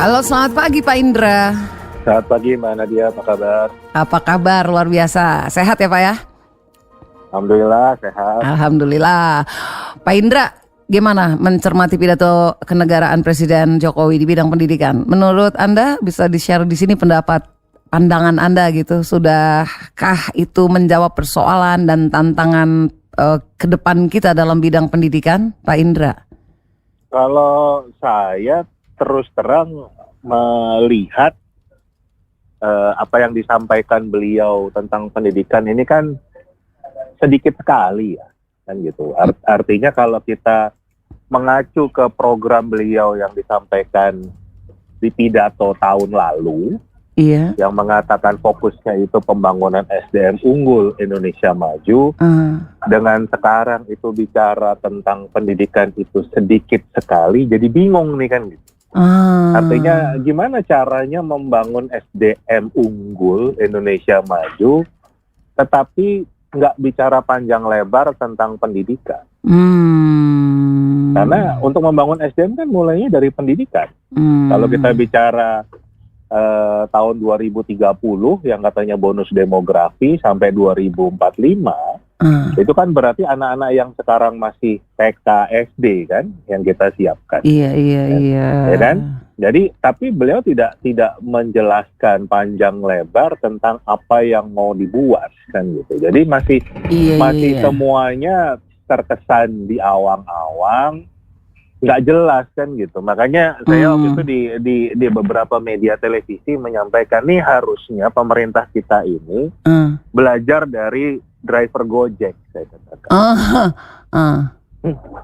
Halo, selamat pagi Pak Indra. Selamat pagi Mbak Nadia, apa kabar? Apa kabar? Luar biasa. Sehat ya Pak ya? Alhamdulillah sehat. Alhamdulillah. Pak Indra, gimana mencermati pidato kenegaraan Presiden Jokowi di bidang pendidikan? Menurut Anda bisa di-share di sini pandangan Anda gitu. Sudahkah itu menjawab persoalan dan tantangan ke depan kita dalam bidang pendidikan, Pak Indra? Kalau saya terus terang melihat apa yang disampaikan beliau tentang pendidikan ini kan sedikit sekali ya, kan gitu. Artinya kalau kita mengacu ke program beliau yang disampaikan di pidato tahun lalu, Iya. yang mengatakan fokusnya itu pembangunan SDM unggul Indonesia maju, dengan sekarang itu bicara tentang pendidikan itu sedikit sekali, jadi bingung nih kan gitu. Artinya gimana caranya membangun SDM unggul Indonesia maju, tetapi nggak bicara panjang lebar tentang pendidikan. Karena untuk membangun SDM kan mulainya dari pendidikan. Kalau kita bicara tahun 2030 yang katanya bonus demografi sampai 2045, itu kan berarti anak-anak yang sekarang masih TK, SD kan yang kita siapkan. Iya. Ya kan? Jadi tapi beliau tidak menjelaskan panjang lebar tentang apa yang mau dibuat kan gitu. Jadi masih semuanya terkesan di awang-awang, nggak jelas kan gitu. Makanya saya waktu itu di beberapa media televisi menyampaikan nih harusnya pemerintah kita ini belajar dari driver Gojek, saya katakan.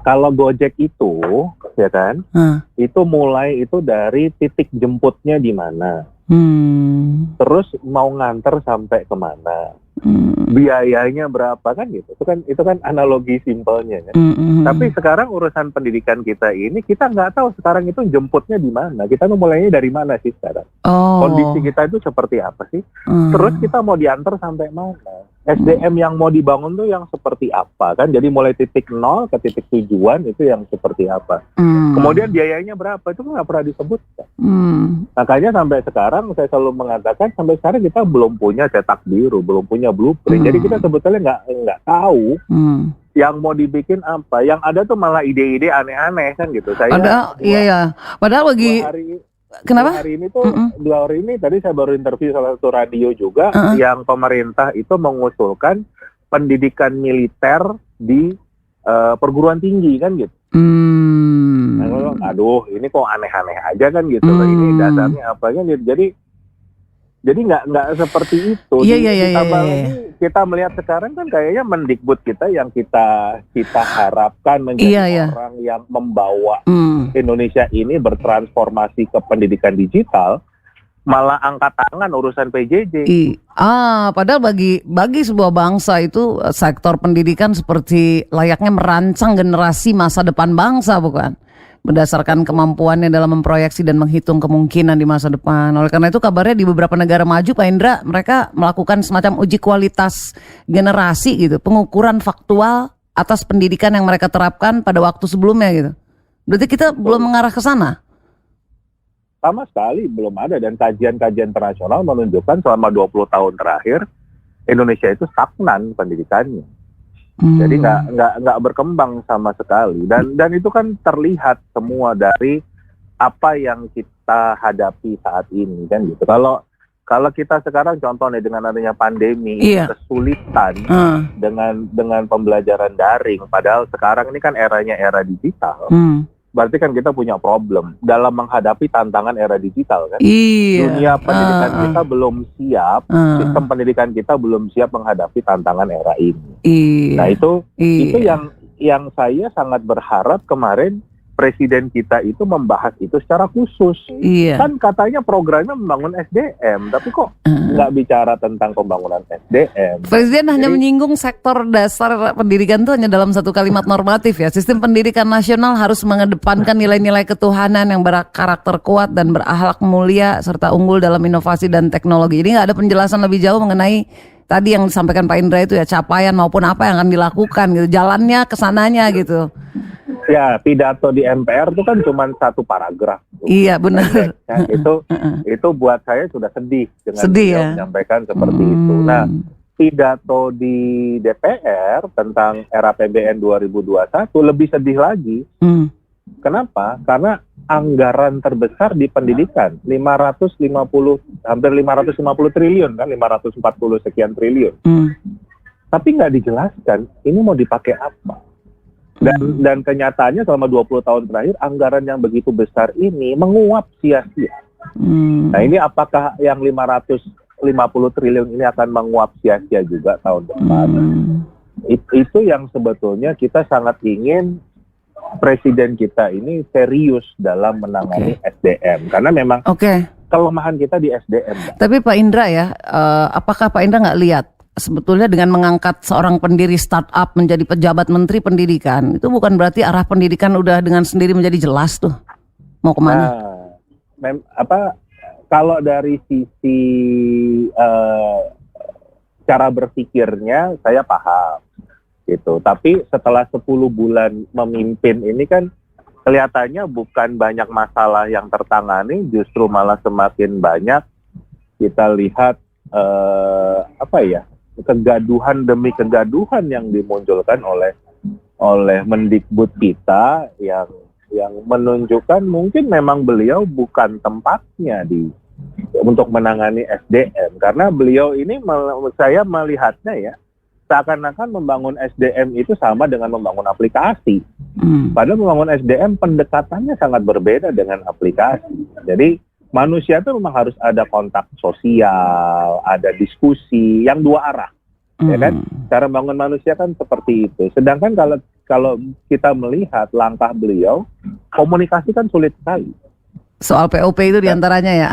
Kalau Gojek itu, ya kan, itu mulai itu dari titik jemputnya di mana, terus mau nganter sampai kemana, biayanya berapa kan gitu. Itu kan analogi simpelnya kan. Tapi sekarang urusan pendidikan kita ini kita nggak tahu sekarang itu jemputnya di mana. Kita mau mulainya dari mana sih sekarang? Kondisi kita itu seperti apa sih? Terus kita mau diantar sampai mana? SDM yang mau dibangun tuh yang seperti apa kan? Jadi mulai titik nol ke titik tujuan itu yang seperti apa? Kemudian biayanya berapa itu nggak pernah disebutkan. Makanya sampai sekarang saya selalu mengatakan sampai sekarang kita belum punya cetak biru, belum punya blueprint. Jadi kita sebetulnya nggak tahu yang mau dibikin apa. Yang ada tuh malah ide-ide aneh-aneh kan gitu. Padahal bagi kenapa? Dua hari ini tadi saya baru interview salah satu radio juga yang pemerintah itu mengusulkan pendidikan militer di perguruan tinggi kan gitu. Aduh, ini kok aneh-aneh aja kan gitu loh. Ini dasarnya apa kan gitu. Jadi nggak seperti itu. Kita melihat sekarang kan kayaknya Mendikbud kita yang kita harapkan menjadi orang yang membawa Indonesia ini bertransformasi ke pendidikan digital, malah angkat tangan urusan PJJ. Padahal bagi sebuah bangsa itu sektor pendidikan seperti layaknya merancang generasi masa depan bangsa, bukan? Berdasarkan kemampuannya dalam memproyeksi dan menghitung kemungkinan di masa depan. Oleh karena itu kabarnya di beberapa negara maju, Pak Indra, mereka melakukan semacam uji kualitas generasi gitu, pengukuran faktual atas pendidikan yang mereka terapkan pada waktu sebelumnya gitu. Berarti kita belum mengarah ke sana? Sama sekali belum ada, dan kajian-kajian internasional menunjukkan selama 20 tahun terakhir Indonesia itu stagnan pendidikannya. Jadi nggak berkembang sama sekali, dan itu kan terlihat semua dari apa yang kita hadapi saat ini kan gitu. Kalau kita sekarang contohnya dengan adanya pandemi, kesulitan dengan pembelajaran daring, padahal sekarang ini kan eranya era digital. Berarti kan kita punya problem dalam menghadapi tantangan era digital kan. Dunia pendidikan kita belum siap, sistem pendidikan kita belum siap menghadapi tantangan era ini. Nah itu yang saya sangat berharap kemarin Presiden kita itu membahas itu secara khusus. Kan katanya programnya membangun SDM, tapi kok nggak bicara tentang pembangunan SDM. Presiden hanya menyinggung sektor dasar pendidikan itu hanya dalam satu kalimat normatif ya. Sistem pendidikan nasional harus mengedepankan nilai-nilai ketuhanan yang berkarakter kuat dan berakhlak mulia serta unggul dalam inovasi dan teknologi. Ini nggak ada penjelasan lebih jauh mengenai tadi yang disampaikan Pak Indra itu ya, capaian maupun apa yang akan dilakukan gitu, jalannya kesananya gitu. Ya, pidato di MPR itu kan cuma satu paragraf. Iya benar. Nah, itu buat saya sudah sedih dengan Sedih beliau ya. menyampaikan seperti itu. Nah, pidato di DPR tentang era APBN 2021 lebih sedih lagi. Kenapa? Karena anggaran terbesar di pendidikan 550 triliun kan, 540 sekian triliun. Tapi nggak dijelaskan ini mau dipakai apa. Dan kenyataannya selama 20 tahun terakhir anggaran yang begitu besar ini menguap sia-sia. Nah, ini apakah yang 550 triliun ini akan menguap sia-sia juga tahun depan? Itu yang sebetulnya kita sangat ingin presiden kita ini serius dalam menangani SDM, karena memang kelemahan kita di SDM. Tapi Pak Indra ya, apakah Pak Indra nggak lihat sebetulnya dengan mengangkat seorang pendiri startup menjadi pejabat menteri pendidikan, itu bukan berarti arah pendidikan udah dengan sendiri menjadi jelas tuh mau kemana? Kalau dari sisi cara berpikirnya saya paham gitu. Tapi setelah 10 bulan memimpin ini kan kelihatannya bukan banyak masalah yang tertangani, justru malah semakin banyak kita lihat kegaduhan demi kegaduhan yang dimunculkan oleh Mendikbud kita yang menunjukkan mungkin memang beliau bukan tempatnya untuk menangani SDM, karena beliau ini saya melihatnya ya seakan-akan membangun SDM itu sama dengan membangun aplikasi. Padahal membangun SDM pendekatannya sangat berbeda dengan aplikasi. Jadi manusia itu memang harus ada kontak sosial, ada diskusi yang dua arah, ya kan? Cara membangun manusia kan seperti itu. Sedangkan kalau kita melihat langkah beliau, komunikasi kan sulit sekali. Soal POP itu diantaranya ya.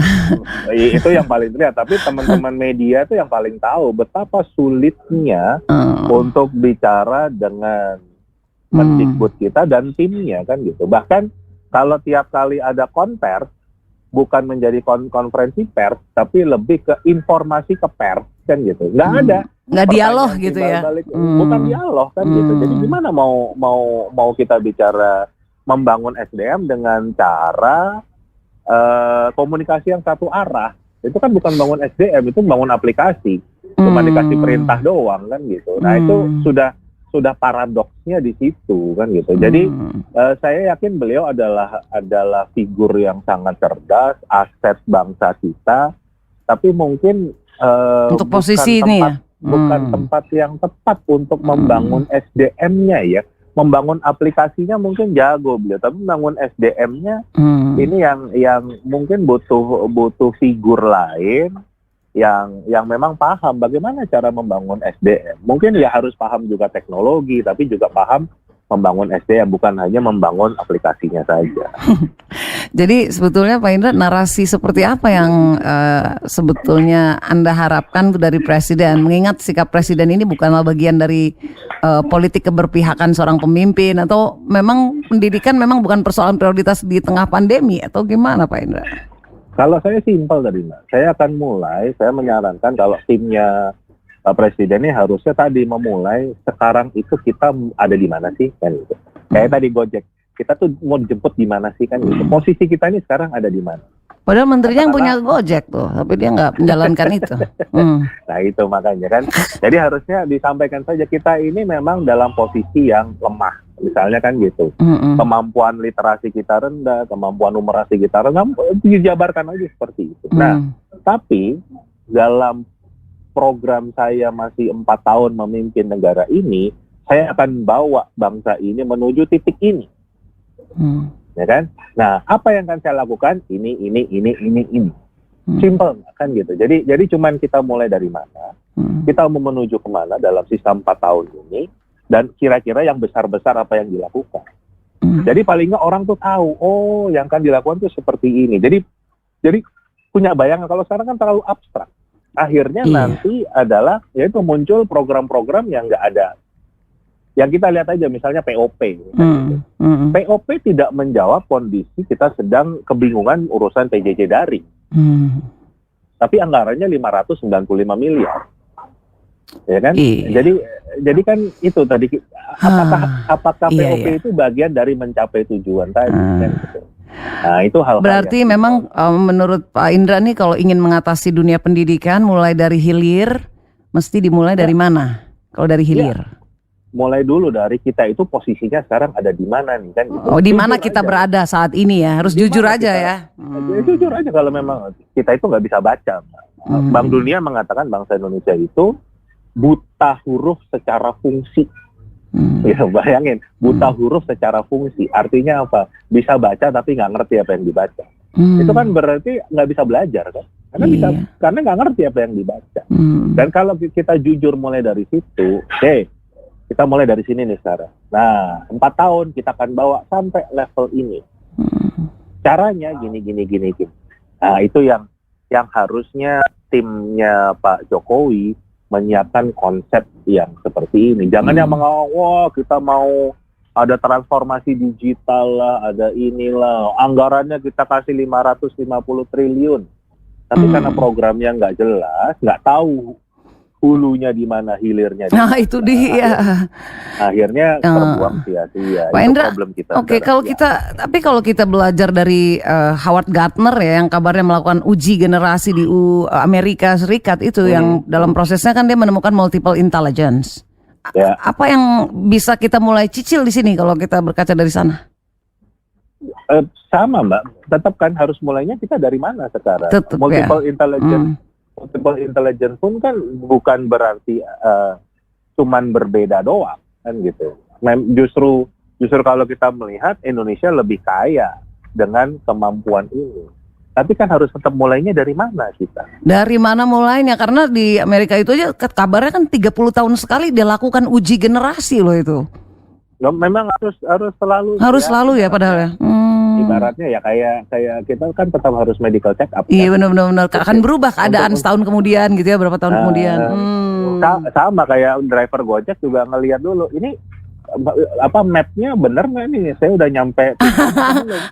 Itu yang paling terlihat. Tapi teman-teman media itu yang paling tahu betapa sulitnya untuk bicara dengan Mendikbud kita dan timnya kan gitu. Bahkan kalau tiap kali ada konvers, bukan menjadi konferensi pers, tapi lebih ke informasi ke pers kan gitu. Nggak ada. Nggak dialog gitu ya. Bukan dialog kan gitu. Jadi gimana mau kita bicara membangun SDM dengan cara komunikasi yang satu arah? Itu kan bukan bangun SDM, itu bangun aplikasi. Cuma dikasih perintah doang kan gitu. Nah itu sudah paradoksnya di situ kan gitu. Jadi saya yakin beliau adalah figur yang sangat cerdas, aset bangsa kita. Tapi mungkin untuk posisi ini ya, bukan tempat yang tepat untuk membangun SDM-nya ya. Membangun aplikasinya mungkin jago beliau, tapi membangun SDM-nya ini yang mungkin butuh figur lain yang memang paham bagaimana cara membangun SDM. Mungkin ya harus paham juga teknologi, tapi juga paham membangun SDM, bukan hanya membangun aplikasinya saja. Jadi sebetulnya Pak Indra, narasi seperti apa yang sebetulnya Anda harapkan dari Presiden? Mengingat sikap Presiden ini bukanlah bagian dari politik keberpihakan seorang pemimpin, atau memang pendidikan memang bukan persoalan prioritas di tengah pandemi, atau gimana Pak Indra? Kalau saya simpel tadi Mbak, saya menyarankan kalau timnya Presiden ini harusnya tadi memulai sekarang itu kita ada di mana sih kan gitu. Kayak tadi Gojek, kita tuh mau dijemput di mana sih kan gitu. Posisi kita ini sekarang ada di mana? Padahal menterinya yang punya Gojek tuh, tapi dia nggak menjalankan itu. Nah itu makanya kan. Jadi harusnya disampaikan saja kita ini memang dalam posisi yang lemah. Misalnya kan gitu. Kemampuan literasi kita rendah, kemampuan numerasi kita rendah, dijabarkan aja seperti itu. Nah, tapi dalam program saya masih 4 tahun memimpin negara ini, saya akan bawa bangsa ini menuju titik ini. Ya kan? Nah, apa yang akan saya lakukan? Ini. Simple kan gitu. Jadi cuman kita mulai dari mana? Kita mau menuju kemana dalam sisa 4 tahun ini? Dan kira-kira yang besar-besar apa yang dilakukan. Jadi paling nggak orang tuh tahu, oh yang akan dilakukan tuh seperti ini. Jadi punya bayangan. Kalau sekarang kan terlalu abstrak. Akhirnya nanti adalah yaitu muncul program-program yang nggak ada. Yang kita lihat aja misalnya POP. POP tidak menjawab kondisi kita sedang kebingungan urusan PJJ daring. Tapi anggarannya 595 miliar. Ya kan? Jadi kan itu tadi apakah POP itu bagian dari mencapai tujuan tadi kan gitu. Nah, itu hal-hal Berarti yang memang menurut Pak Indra nih kalau ingin mengatasi dunia pendidikan mulai dari hilir, mesti dimulai dari mana? Kalau dari hilir. mulai dulu dari kita itu posisinya sekarang ada di mana nih kan gitu. Oh, di mana Jujur kita aja. berada saat ini ya? Harus Di jujur mana aja kita- ya. Jujur aja kalau memang kita itu nggak bisa baca. Bank Dunia mengatakan bangsa Indonesia itu buta huruf secara fungsi. Ya, bayangin, buta huruf secara fungsi. Artinya apa? Bisa baca tapi nggak ngerti apa yang dibaca. Itu kan berarti nggak bisa belajar kan? Karena nggak ngerti apa yang dibaca. Dan kalau kita jujur mulai dari situ, kita mulai dari sini nih sekarang. Nah, 4 tahun kita akan bawa sampai level ini. Caranya gini. Nah, itu yang harusnya timnya Pak Jokowi menyiapkan konsep yang seperti ini. Jangan yang wah kita mau ada transformasi digital lah, ada inilah, anggarannya kita kasih 550 triliun. Tapi karena programnya nggak jelas, nggak tahu hulunya di mana, hilirnya di Nah, mana. itu dia. Akhirnya terbuang sia-sia. Pak Itu Indra, problem kita. Oke, sekarang. tapi kalau kita belajar dari Howard Gardner ya, yang kabarnya melakukan uji generasi di Amerika Serikat itu, yang dalam prosesnya kan dia menemukan multiple intelligence. Ya. Apa yang bisa kita mulai cicil di sini kalau kita berkaca dari sana? Sama Mbak, tetap kan harus mulainya kita dari mana sekarang? Tetep, Multiple ya. intelligence. Multiple intelligence pun kan bukan berarti cuman berbeda doang kan gitu. Justru kalau kita melihat Indonesia lebih kaya dengan kemampuan ini. Tapi kan harus tetap mulainya dari mana kita? Dari mana mulainya? Karena di Amerika itu aja kabarnya kan 30 tahun sekali dia lakukan uji generasi loh itu. Memang harus selalu. Harus selalu ya padahal ya. Ibaratnya ya kayak kita kan tetap harus medical check up. Iya kan? benar-benar akan berubah keadaan setahun kemudian gitu ya, berapa tahun kemudian. Sama kayak driver Gojek juga ngelihat dulu ini mapnya bener nggak nih, saya udah nyampe.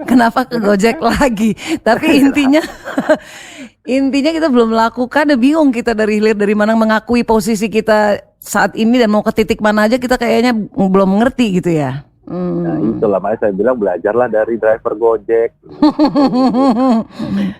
Kenapa ke Gojek lagi? Tapi intinya kita belum melakukan, bingung kita dari hilir dari mana mengakui posisi kita saat ini dan mau ke titik mana aja kita kayaknya belum ngerti gitu ya. Nah itulah makanya saya bilang belajarlah dari driver Gojek.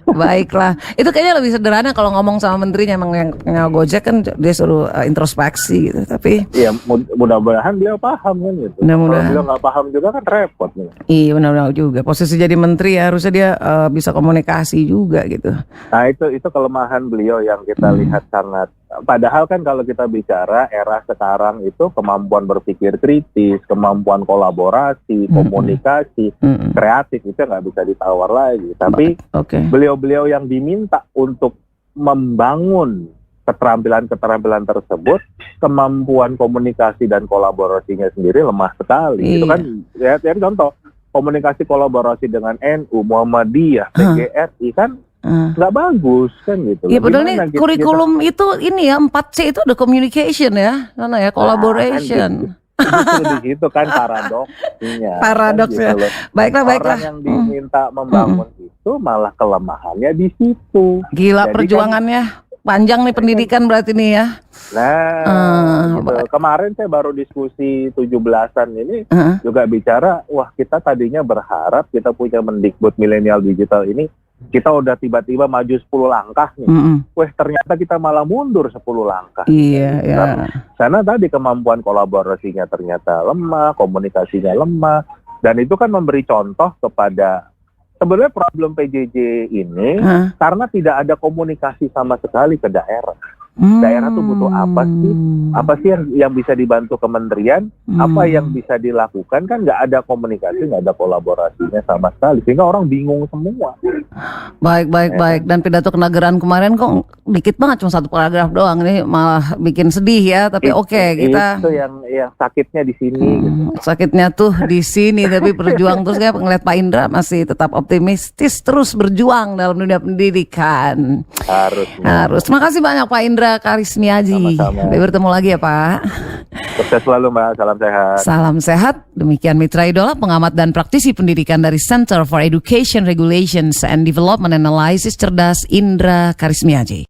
Baiklah, itu kayaknya lebih sederhana kalau ngomong sama menterinya. Emang yang Gojek kan dia suruh introspeksi gitu, tapi Iya mudah-mudahan beliau paham kan gitu. Mudah-mudahan. Kalau beliau nggak paham juga kan repot nih. iya benar-benar juga posisi jadi menteri ya, harusnya dia bisa komunikasi juga gitu. Nah itu kelemahan beliau yang kita lihat sangat. Padahal kan kalau kita bicara era sekarang itu kemampuan berpikir kritis, kemampuan kolaborasi, komunikasi, kreatif itu nggak bisa ditawar lagi. Tapi beliau-beliau yang diminta untuk membangun keterampilan-keterampilan tersebut, kemampuan komunikasi dan kolaborasinya sendiri lemah sekali. Iya. Itu kan ya contoh komunikasi kolaborasi dengan NU, Muhammadiyah, PGRI kan nggak bagus kan gitu. Iya padahal nih kurikulum itu ini ya 4C itu ada communication ya, sana ya collaboration. Justru di situ kan paradoksnya. Paradoksnya. Kan gitu loh. Baiklah. Orang yang diminta membangun itu malah kelemahannya di situ. Gila Jadi perjuangannya panjang nih pendidikan berarti nih ya. Nah, gitu. Kemarin saya baru diskusi 17-an ini juga bicara, wah kita tadinya berharap kita punya Mendikbud milenial digital ini kita udah tiba-tiba maju 10 langkah nih. Wah ternyata kita malah mundur 10 langkah. Iya, ya. Karena tadi kemampuan kolaborasinya ternyata lemah, komunikasinya lemah, dan itu kan memberi contoh kepada sebenarnya problem PJJ ini karena tidak ada komunikasi sama sekali ke daerah. Daerah tuh butuh apa sih? Apa sih yang bisa dibantu kementerian? Apa yang bisa dilakukan? Kan nggak ada komunikasi, nggak ada kolaborasinya sama sekali. Sehingga orang bingung semua. Baik. Dan pidato kenegaraan kemarin kok dikit banget, cuma 1 paragraf doang. Ini malah bikin sedih ya. Tapi kita itu yang sakitnya di sini. Gitu. Sakitnya tuh di sini. Tapi berjuang terus kayak ngeliat Pak Indra masih tetap optimistis, terus berjuang dalam dunia pendidikan. Harus. Terima kasih banyak Pak Indra Karismiaji. Sampai bertemu lagi ya Pak. Sukses selalu Mbak, salam sehat. Salam sehat. Demikian Mitra Idola, pengamat dan praktisi pendidikan dari Center for Education Regulations and Development Analysis, cerdas Indra Karismiaji.